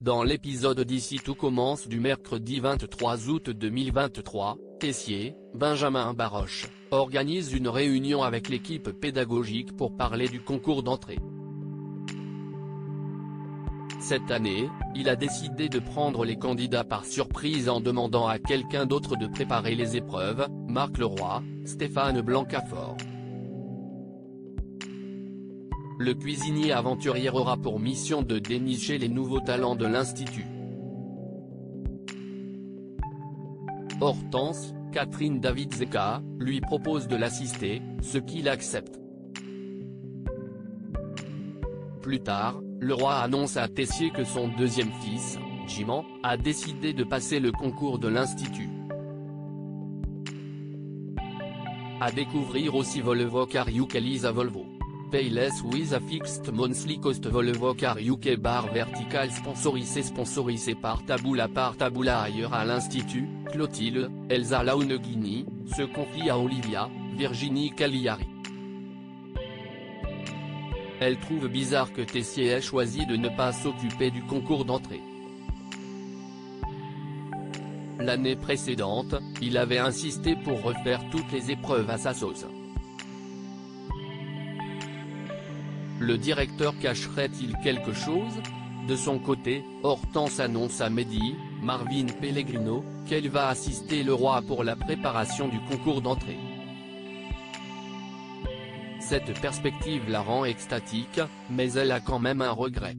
Dans l'épisode d'Ici tout commence du mercredi 23 août 2023, Tessier, Benjamin Baroche, organise une réunion avec l'équipe pédagogique pour parler du concours d'entrée. Cette année, il a décidé de prendre les candidats par surprise en demandant à quelqu'un d'autre de préparer les épreuves, Marc Leroy, Stéphane Blancafort. Le cuisinier aventurier aura pour mission de dénicher les nouveaux talents de l'Institut. Hortense, Catherine David-Zeka, lui propose de l'assister, ce qu'il accepte. Plus tard, Leroy annonce à Tessier que son deuxième fils, Jiman, a décidé de passer le concours de l'Institut. À découvrir aussi Volvo Car UK Lisa Volvo. Payless with a fixed monthly cost Volvo Car UK barre vertical sponsorisé par Taboola ailleurs à l'Institut, Clotilde, Elsa Launeghini, se confie à Olivia, Virginie Cagliari. Elle trouve bizarre que Tessier ait choisi de ne pas s'occuper du concours d'entrée. L'année précédente, il avait insisté pour refaire toutes les épreuves à sa sauce. Le directeur cacherait-il quelque chose? De son côté, Hortense annonce à Mehdi, Marvin Pellegrino, qu'elle va assister Leroy pour la préparation du concours d'entrée. Cette perspective la rend extatique, mais elle a quand même un regret.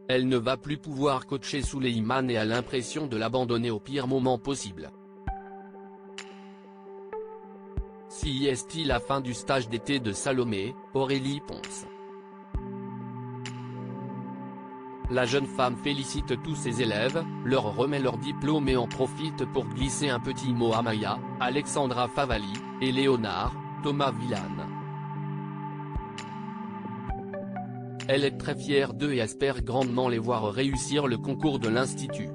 Elle ne va plus pouvoir coacher Souleymane et a l'impression de l'abandonner au pire moment possible. Si est-il la fin du stage d'été de Salomé, Aurélie Ponce. La jeune femme félicite tous ses élèves, leur remet leur diplôme et en profite pour glisser un petit mot à Maya, Alexandra Favalli, et Léonard, Thomas Villane. Elle est très fière d'eux et espère grandement les voir réussir le concours de l'Institut.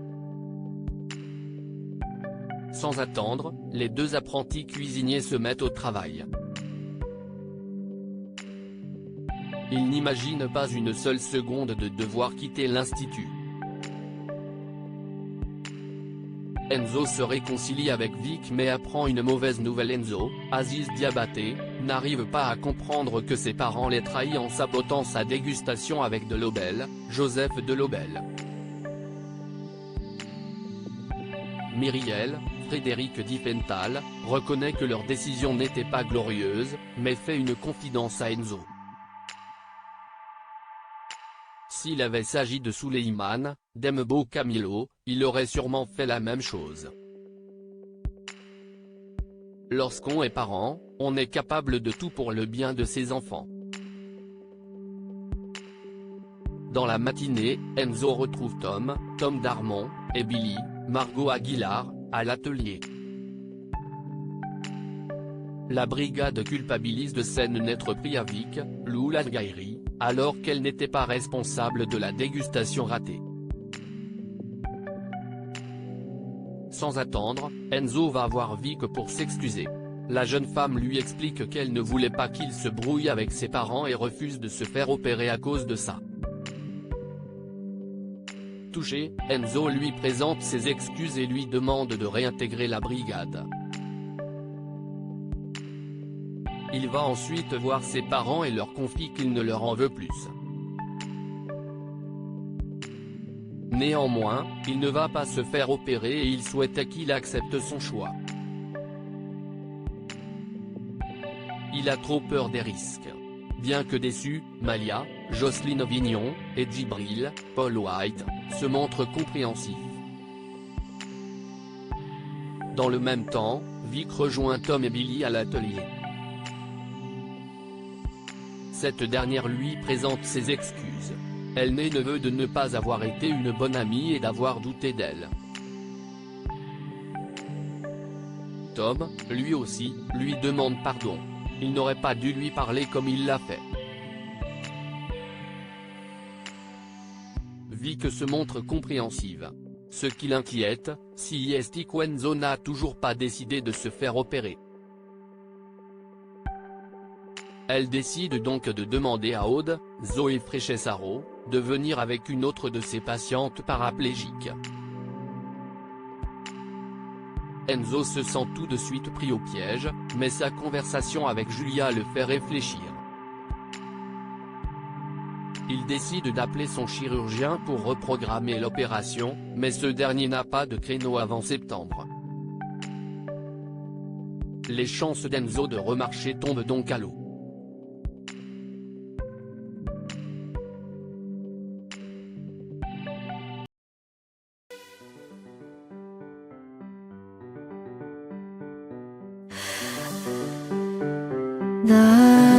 Sans attendre, les deux apprentis cuisiniers se mettent au travail. Ils n'imaginent pas une seule seconde de devoir quitter l'Institut. Enzo se réconcilie avec Vic mais apprend une mauvaise nouvelle. Enzo, Aziz Diabaté, n'arrive pas à comprendre que ses parents l'aient trahi en sabotant sa dégustation avec Delobel, Joseph Delobel. Myriel, Frédéric Diffenthal, reconnaît que leur décision n'était pas glorieuse, mais fait une confidence à Enzo. S'il avait s'agi de Souleymane, Dembo Camilo, il aurait sûrement fait la même chose. Lorsqu'on est parent, on est capable de tout pour le bien de ses enfants. Dans la matinée, Enzo retrouve Tom Darmon, et Billy, Margot Aguilar, à l'atelier. La brigade culpabilise de scène n'être pris à Vic, Loula Gairi, alors qu'elle n'était pas responsable de la dégustation ratée. Sans attendre, Enzo va voir Vic pour s'excuser. La jeune femme lui explique qu'elle ne voulait pas qu'il se brouille avec ses parents et refuse de se faire opérer à cause de ça. Touché, Enzo lui présente ses excuses et lui demande de réintégrer la brigade. Il va ensuite voir ses parents et leur confie qu'il ne leur en veut plus. Néanmoins, il ne va pas se faire opérer et il souhaitait qu'il accepte son choix. Il a trop peur des risques. Bien que déçu, Malia, Jocelyne Vignon, et Djibril, Paul White, se montrent compréhensifs. Dans le même temps, Vic rejoint Tom et Billy à l'atelier. Cette dernière lui présente ses excuses. Elle ne veut de ne pas avoir été une bonne amie et d'avoir douté d'elle. Tom, lui aussi, lui demande pardon. Il n'aurait pas dû lui parler comme il l'a fait. Vic se montre compréhensive. Ce qui l'inquiète, si Enzo n'a toujours pas décidé de se faire opérer. Elle décide donc de demander à Aude, Zoé Fréchessaro, de venir avec une autre de ses patientes paraplégiques. Enzo se sent tout de suite pris au piège, mais sa conversation avec Julia le fait réfléchir. Il décide d'appeler son chirurgien pour reprogrammer l'opération, mais ce dernier n'a pas de créneau avant septembre. Les chances d'Enzo de remarcher tombent donc à l'eau. 나